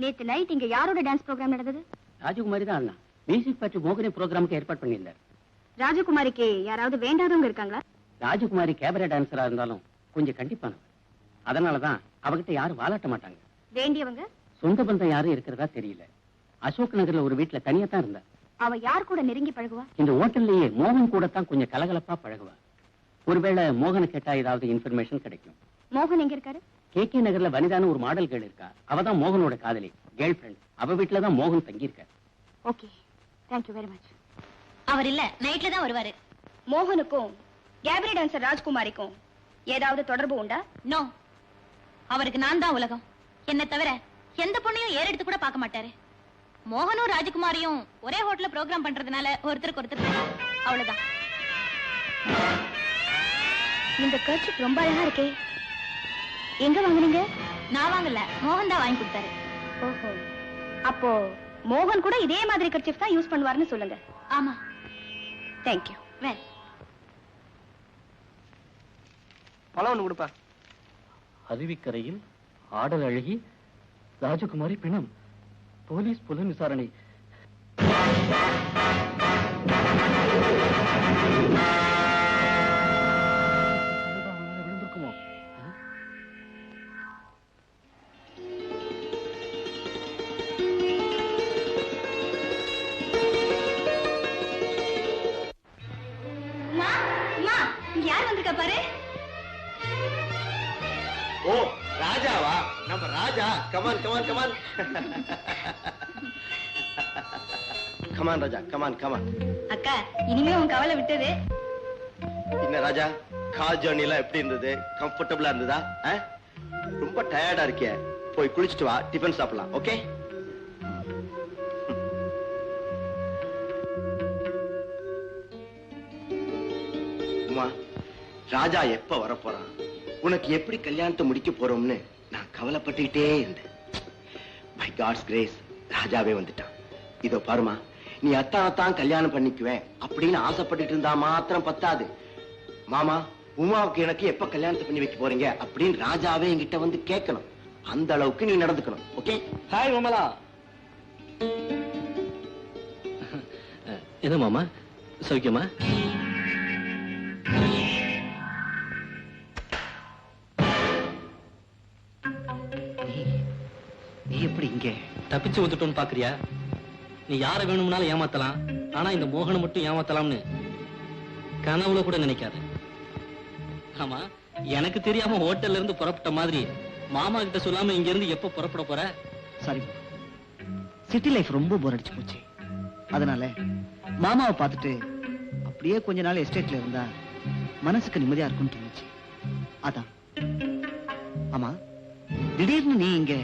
நேத்து நைட் இங்க யாரோட டான்ஸ் ப்ரோக்ராம் நடந்தது? ராஜகுமாரி தான் அண்ணா மியூசிக் பற்றி மோகினி ப்ரோக்ராமுக்கு ஏற்பாடு பண்ணியிருந்தார். ராஜகுமாரிக்கு யாராவது வேண்டாதவங்க இருக்காங்களா? ராஜகுமாரி கேபரே டான்ஸரா இருந்தாலும் கொஞ்சம் கண்டிப்பானவர். அதனாலதான் அவகிட்ட யாரும் வாலாட்ட மாட்டாங்க. வேண்டியவங்க சொந்த பந்தம் யாரும் இருக்கிறதா தெரியல. அசோக் நகர்ல ஒரு வீட்டுல தனியா தான் இருந்தா. அவ யார் கூட நெருங்கி பழகுவா? இந்த ஹோட்டல்லையே மோகன் கூட தான் கொஞ்சம் கலகலப்பா பழகுவா. ஒருவேளை மோகனை கேட்டா ஏதாவது இன்ஃபர்மேஷன் கிடைக்கும். மோகன் எங்க இருக்காரு? KK நகர்ல வனிதான்னு ஒரு மாடல் கேர்ள் இருக்கா. அவதான் மோகனோட காதலி, கேர்ள் ஃபிரெண்ட். அவ வீட்டுலதான் மோகன் தங்கி இருக்க. Okay, thank you very much. அவர் இல்ல, நைட்ல தான் வருவாரு. மோகனுக்கும் கேபரே டான்சர் ராஜ்குமாரிக்கும் ஏதாவது தொடர்பு உண்டா? நோ, அவருக்கு நான் தான் உலகம். என்ன தவிர எந்த பொண்ணையும் ஏறெடுத்து கூட பார்க்க மாட்டாரு. மோகனும் ராஜகுமாரியும் ஒரே ஹோட்டல்ல ப்ரோக்ராம் பண்றதுனால ஒருத்தருக்கு ஒருத்தர் அவ்வளவுதான். இந்த கர்ச்சிப் ரொம்ப அழகா இருக்கே. எங்க வாங்குனீங்க? நான் வாங்கல, மோகன் தான் வாங்கி கொடுத்தாரு. ஓஹோ, அப்போ மோகன் கூட இதே மாதிரி கர்ச்சிப் தான் யூஸ் பண்ணுவாருன்னு சொல்லுங்க. ஆமா. தேங்க்யூ. வேல் பழம் ஒண்ணு கொடுப்பா. அருவிக்கரையில் ஆடல் அழகி ராஜகுமாரி பிணம், போலீஸ் புலன் விசாரணை. விழுந்திருக்குமோ? யார் வந்திருக்கா பாரு. ஓ, ராஜாவா? நம்ம Raja. Come on come on come on. Come on Raja, come on come on. அக்கா, இனிமே உன் கவலை விட்டது. என்ன ராஜா, கார் ஜர்னி எல்லாம் எப்படி இருந்தது? கம்ஃபர்டபுளா இருந்ததா? ரொம்ப டயர்டா இருக்கிய, போய் குளிச்சுட்டு வா, டிஃபன் சாப்பிடலாம். ஓகே? உமா, ராஜா எப்ப வர போறான், உனக்கு எப்படி கல்யாணத்தை முடிக்க போறோம்னு நான் கவலைப்பட்டுக்கிட்டே இருந்தேன். பை காட்ஸ் கிரேஸ் ராஜாவே வந்துட்டான். இதோ பாருமா, நீ அத்தான் கல்யாணம் பண்ணிக்குவேன் அப்படின்னு ஆசைப்பட்டுட்டு இருந்தா மாத்திரம் பத்தாது. மாமா, உமாவுக்கு எனக்கு எப்ப கல்யாணத்தை பண்ணி வைக்க போறீங்க அப்படின்னு ராஜாவே என்கிட்ட வந்து கேட்கணும். அந்த அளவுக்கு நீ நடந்துக்கணும். ஓகே? ஹாய் மாமலா. என்ன மாமா, சௌக்கியமா? நீ எப்படி இங்க தப்பிச்சு வந்துட்டோன்னு பாக்குறியா? நீ யார வேணும்னாலும் ஏமாத்தலாம், ஆனா இந்த மோகனை மட்டும் ஏமாத்தலாம்னு கனவுல கூட நினைக்காத. ஆமா, எனக்கு தெரியாம ஹோட்டல்ல இருந்து புறப்பட்ட மாதிரி மாமா கிட்ட சொல்லாம இங்க இருந்து எப்ப புறப்பட போற? சாரி, சிட்டி லைஃப் ரொம்ப போர் அடிச்சு போச்சு. அதனால மாமாவை பார்த்துட்டு அப்படியே கொஞ்ச நாள் எஸ்டேட்ல இருந்தா மனசுக்கு நிம்மதியா இருக்கும்னு தோணுச்சு. அதான். ஆமா, திடீர்னு நீ இங்க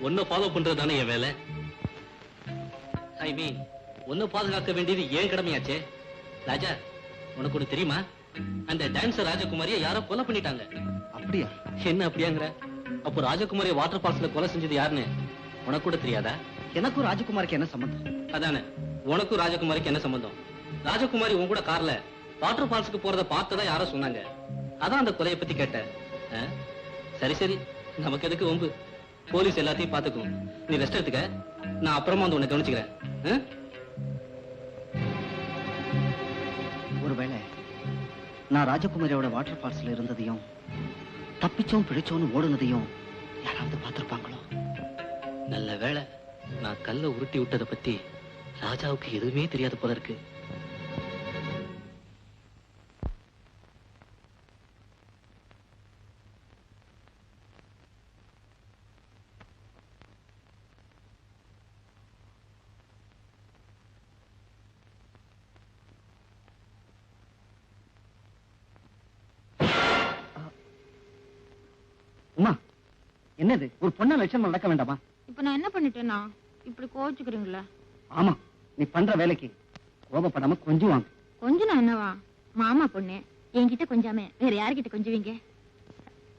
ஒன்ன ஃபாலோ பண்றதுதானே என் வேலை. ஐ மீன், ஒன்ன பாதுகாக்க வேண்டியது ஏன் கடமையாச்சே. ராஜா, உனக்கு ஒண்ணு தெரியுமா? அந்த டான்சர் ராஜகுமாரியை யாரோ கொலை பண்ணிட்டாங்க. அப்படியா? என்ன அப்படியாங்கிற? அப்போ ராஜகுமாரியை வாட்டர் ஃபால்ஸ்ல கொலை செஞ்சது யாருன்னு உனக்கு கூட தெரியாதா? எனக்கும் ராஜகுமாருக்கு என்ன சம்பந்தம்? அதானே, உனக்கும் ராஜகுமாரிக்கு என்ன சம்பந்தம்? ராஜகுமாரி உன் கூட கார்ல வாட்டர் ஃபால்ஸுக்கு போறத பார்த்ததா யாரோ சொன்னாங்க. அதான் அந்த கொலையை பத்தி கேட்டேன். சரி சரி, நமக்கு எதுக்கு வம்பு? போலீஸ் எல்லாத்தையும் பாத்துக்கும். நீ ரெஸ்ட் எடுத்துக்க, நான் அப்புறமா வந்து உன்னை கவனிச்சுக்கிறேன். ஒருவேளை நான் ராஜகுமாரியோட வாட்டர் ஃபால்ஸ்ல இருந்ததையும் தப்பிச்சோம் பிடிச்சோன்னு ஓடுனதையும் யாராவது பார்த்திருப்பாங்களோ? நல்ல வேளை, நான் கல்ல உருட்டி விட்டதை பத்தி ராஜாவுக்கு எதுவுமே தெரியாத போல இருக்கு. உமா, என்னது? ஒரு பொண்ண லட்சணம் நடக்க வேண்டாமா? இப்ப நான் என்ன பண்ணிட்டேன்னா இப்படி கோச்சுக்கிறீங்களா? ஆமா, நீ பண்ற வேலைக்கு கோபப்படாம கொஞ்சம் வாங்க. கொஞ்சம் நான் என்னவா? மாமா பொண்ணு என்கிட்ட கொஞ்சாம வேற யார்கிட்ட கொஞ்சுவீங்க?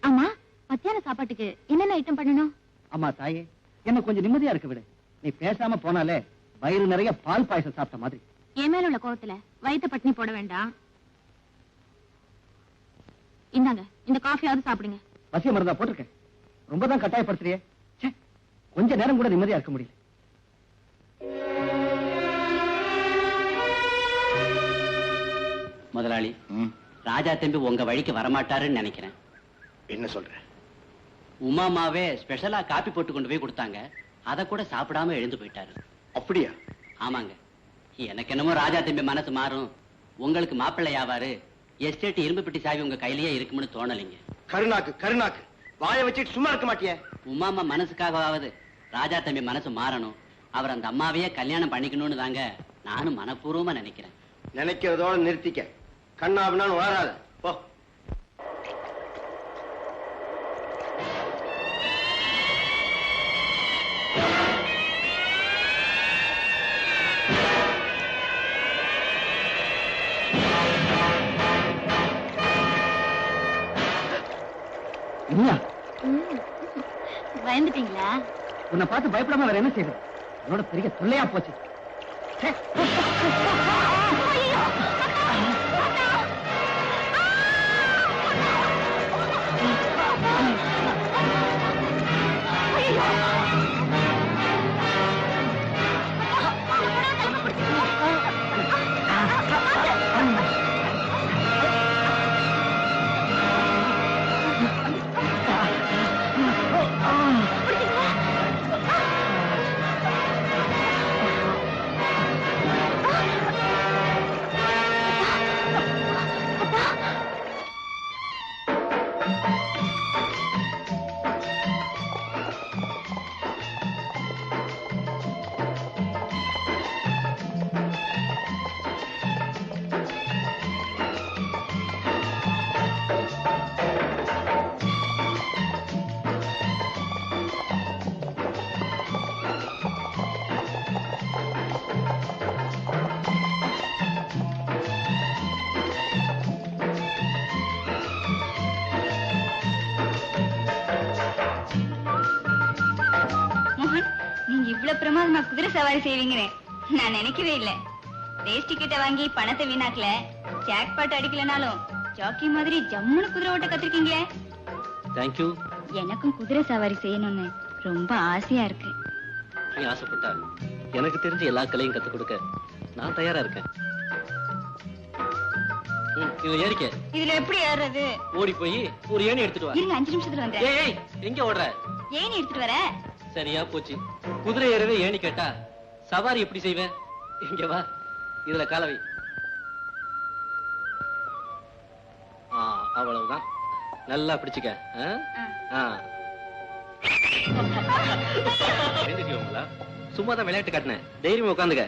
ஆமா, மத்தியான சாப்பாட்டுக்கு என்னென்ன ஐட்டம் பண்ணணும்? ஆமா தாயே, என்ன கொஞ்சம் நிம்மதியா இருக்க விடு. நீ பேசாம போனாலே வயிறு நிறைய பால் பாயசம் சாப்பிட்ட மாதிரி. என் மேல உள்ள கோவத்துல வயிற்ற பட்டினி போட வேண்டாம். இந்தாங்க, இந்த காஃபியாவது சாப்பிடுங்க. பசிய மருந்தா போட்டிருக்கேன். ரொம்ப தான் கட்டாயப்படுத்துறியே. கொஞ்ச நேரம் கூட நிம்மதியா இருக்க முடியல. முதலாளி, ராஜா தம்பி உங்க வழிக்கு வரமாட்டாருன்னு நினைக்கிறேன். என்ன சொல்ற? உமாமாவே ஸ்பெஷலா காப்பி போட்டு கொண்டு போய் கொடுத்தாங்க. அத கூட சாப்பிடாம எழுந்து போயிட்டாரு. அப்படியா? ஆமாங்க. எனக்கு என்னமோ ராஜா தம்பி மனசு மாறும், உங்களுக்கு மாப்பிள்ளை ஆவாரு, எஸ்டேட் இரும்பு பெட்டி சாவி உங்க கையிலேயே இருக்கும்னு தோணலைங்க. கருணாக்கு கருணாக்கு வாயை வச்சுட்டு சும்மா இருக்க மாட்டியே? உமாமா மனசுக்காகவாவது ராஜா தம்பி மனசு மாறணும், அவர் அந்த அம்மாவையே கல்யாணம் பண்ணிக்கணும்னு தாங்க நானும் மனப்பூர்வமா நினைக்கிறேன். நினைக்கிறதோட நிறுத்திக்க. கண்ணாபின்னு வராத போ. பயந்துட்டீங்களா? உன்னை பார்த்து பயப்படாம வேற என்ன செய்யுது? அதோட பெரிய தொல்லையா போச்சு. பிரமாதமா குதிரை சவாரி செய்வீங்கன்னு நான் நினைக்கவே இல்லை. ரேஸ் டிக்கெட்டை வாங்கி பணத்தை வீணாக்கல, ஜாக் பாட் அடிக்கலனாலும் ஜாக்கி மாதிரி ஜம்முன்னு குதிரை ஓட்ட கத்திருக்கீங்களே. தேங்க்யூ. எனக்கும் குதிரை சவாரி செய்யணும்னு ரொம்ப ஆசையா இருக்கு. நீ ஆசைப்பட்டா எனக்கு தெரிஞ்ச எல்லா கலையும் கத்துக் கொடுக்க நான் தயாரா இருக்கேன். இது ஏறிக்க. இதுல எப்படி ஏறுறது? ஓடி போய் ஒரு ஏணி எடுத்துட்டு வா. இருங்க, 5 நிமிஷத்துல வந்துறேன். ஏய் எங்க ஓடுற? ஏணி எடுத்துட்டு வர. சரியா போச்சு. குதிரை ஏறவே ஏணி கேட்டா சவாரி எப்படி செய்வேன்? இங்க வா, இதுல காலவை. அவ்வளவுதான், நல்லா பிடிச்சுக்க. சும்மா தான் விளையாட்டு காட்டினேன், தைரியமா உட்காந்துக்க.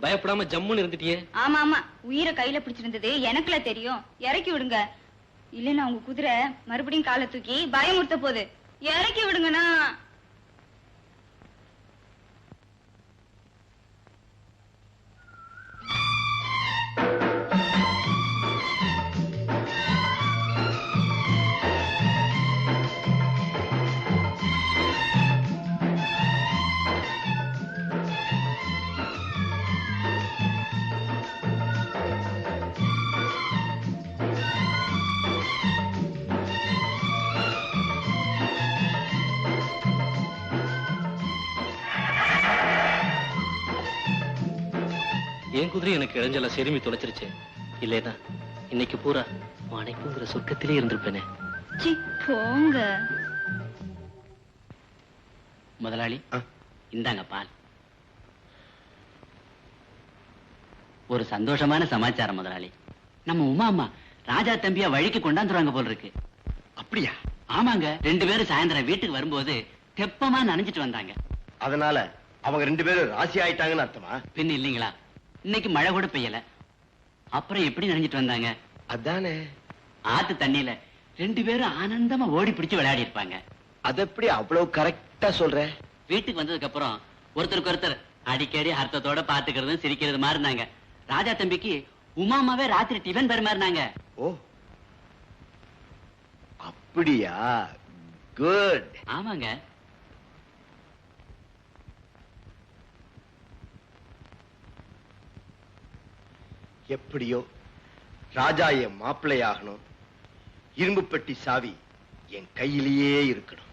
பயப்படாம ஜம்முன்னு இருந்துட்டியே. ஆமா ஆமா, உயிரை கையில பிடிச்சிருந்தது எனக்குல தெரியும். இறக்கி விடுங்க, இல்லன்னா உங்க குதிரை மறுபடியும் காலை தூக்கி பயமுறுத்த போகுது. இறக்கி விடுங்கண்ணா. என் குதிரை எனக்கு இளைஞல செருமி தொலைச்சிருச்சு. இல்லைனா இன்னைக்கு பூரா மனைக்குங்கிற சொர்க்கத்திலே இருந்திருப்பேனே. போங்க முதலாளி, இந்தாங்க பால். ஒரு சந்தோஷமான சமாச்சாரம் முதலாளி. நம்ம உமா அம்மா ராஜா தம்பியா வழிக்கு கொண்டாந்துருவாங்க போல இருக்கு. அப்படியா? ஆமாங்க, 2 பேரும் சாயந்தரம் வீட்டுக்கு வரும்போது தெப்பமா நனைஞ்சிட்டு வந்தாங்க. அதனால அவங்க 2 பேரும் ராசி ஆயிட்டாங்கன்னு அர்த்தமா? பின் இல்லீங்களா, இன்னைக்கு மழை கூட பெய்யல, அப்புறம் எப்படி நனைஞ்சிட்டு வந்தாங்க? அதானே, ஆத்து தண்ணியில 2 பேரும் ஆனந்தமா ஓடி பிடிச்சு விளையாடி இருப்பாங்க. அது எப்படி அவ்வளவு கரெக்டா சொல்ற? வீட்டுக்கு வந்ததுக்கு அப்புறம் ஒருத்தருக்கு ஒருத்தர் அடிக்கடி அர்த்தத்தோட பாத்துக்கிறதும் சிரிக்கிறது மாதிரி இருந்தாங்க. ராஜா தம்பிக்கு உமாமாவே ராத்திரி டிஃபன் பரிமாறினாங்க. ஓ அப்படியா? குட். ஆமாங்க. எப்படியோ ராஜா என் மாப்பிள்ளையாகணும், இரும்பு பெட்டி சாவி என் கையிலேயே இருக்கணும்.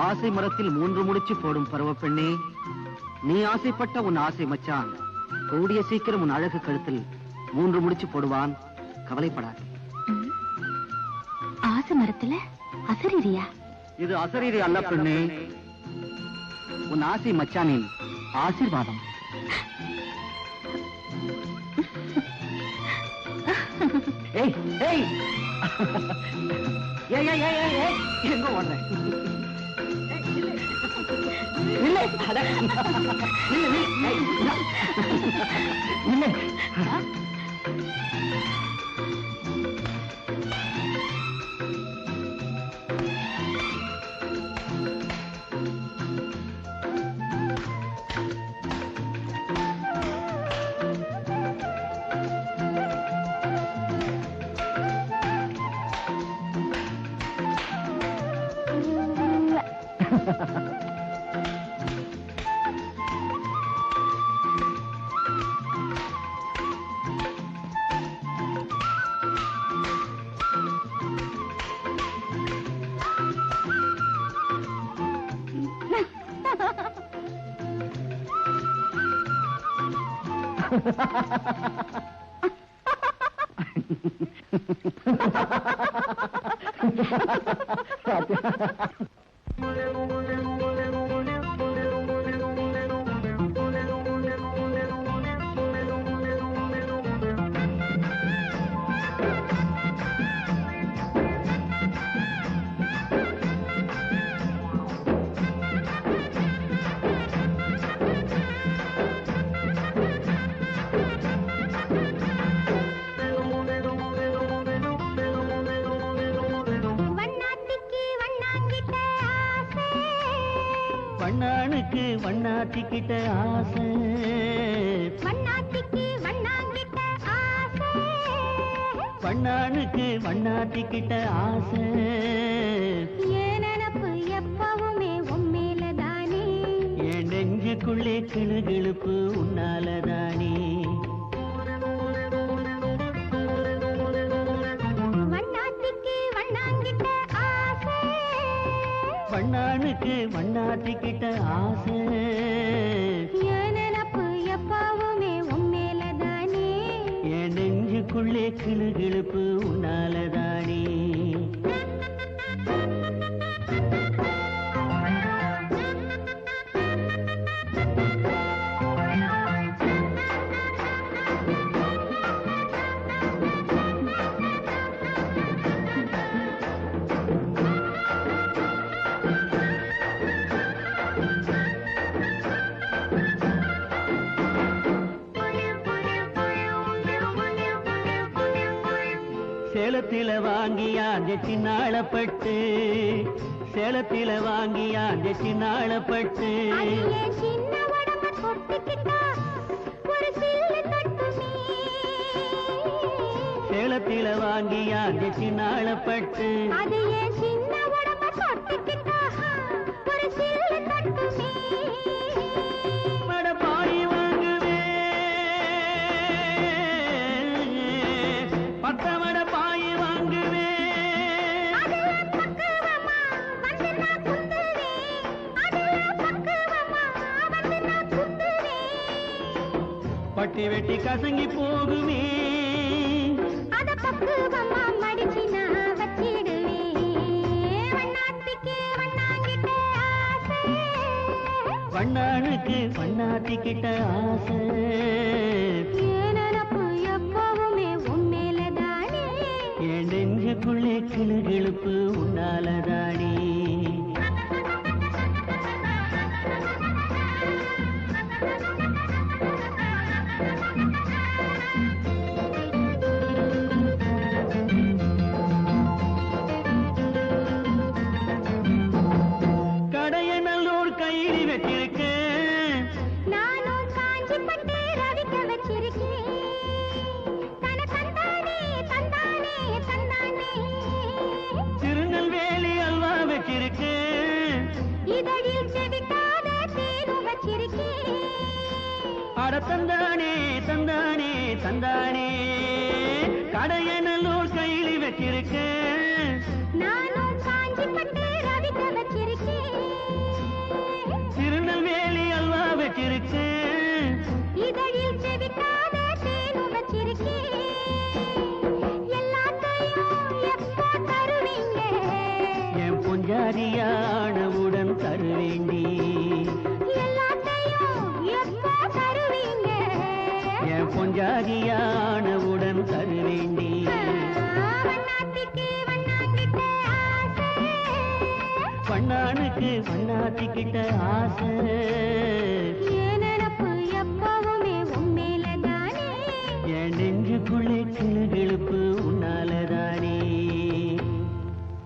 ஆசை மரத்தில் 3 முடிச்சு போடும் பருவ பெண்ணே, நீ ஆசைப்பட்ட உன் ஆசை மச்சான் கூடிய சீக்கிரம் உன் அழகு கழுத்தில் 3 முடிச்சு போடுவான். கவலைப்படாது. ஆசை மரத்துல அசரீரியா? இது அசரீரி அல்ல பெண்ணே, உன் ஆசை மச்சானின் ஆசீர்வாதம். ஏய் ஏய் ஏய் ஏய் ஏய் ஏய் எங்க ஓடுற? நில்லை, அட நில்லை, ஏய் நில்லை. வண்ணானுக்கு வண்ணாட்டிக்கிட்ட ஆசை, வண்ணாட்டிக்கு வண்ணாங்கிட்ட ஆசை, வண்ணானுக்கு வண்ணாட்டிக்கிட்ட ஆசை. என் நினப்பு எப்பவுமே உண்மையிலதானே, என் நெஞ்சுக்குள்ளே கிளுகிழுப்பு உன்னாலதானே. வண்ணாட்டிக்கு வண்ணாங்கிட்ட ஆசை, வண்ணானுக்கு வண்ணாட்டிக்கிட்ட ஆசை. என் நினப்பு எப்பவுமே உண்மையிலதானே, என் நெஞ்சுக்குள்ளே கிளுகிழுப்பு உன்னாலதானே. சேலத்தில வாங்கியாந்த சின்னாளப்பட்டு, சேலத்தில வாங்கியாந்த சின்னாளப்பட்டு. அது என் சின்ன உடம்ப தொட்டுக்கிட்டா ஒரு சில்லு தட்டுமே. சேலத்தில வாங்கியாந்த சின்னாளப்பட்டு. அது என் சின்ன உடம்ப தொட்டுக்கிட்டா ஒரு சில்லு தட்டுமே. மடப்பாய் வாங்குவே, பத்த மடப்பாய் வாங்குவே. அதுல பக்குவமா வந்து நான் குத்துவேன், அதுல பக்குவமா வந்து நான் குத்துவேன். பட்டி வெட்டி கசங்கி போகுமே, அத பக்குவமா மடிச்சு நான் வச்சிடுவேன். வண்ணாத்திக்கு வண்ணாங்கிட்ட ஆசை, பண்ணானுக்கு பண்ணாத்திக்கிட்ட ஆசை ஏனப்பு எப்பவுமே உண்மையிலதானே என் நெஞ்சுக்குள்ளே கிளுகிழுப்பு உன்னாலதானே தந்தானே தந்தானே தந்தானே கடையனல்லூர் கையில வச்சிருக்கேன் நானும் காஞ்சிப்பட்டு ரவிக்க வச்சிருக்கேன் திருநெல்வேலி அல்வா வச்சிருக்கேன் இதழில் செவிக்காத தேனும் வச்சிருக்கேன் எல்லாத்தையும் எப்போ தருவீங்க என் பொஞ்சாரியானவுடன் தருவேண்டி பொஞ்சாதியானவுடன் தருவேண்டி பண்ணானுக்கு பண்ணாத்திக்கிட்ட ஆசை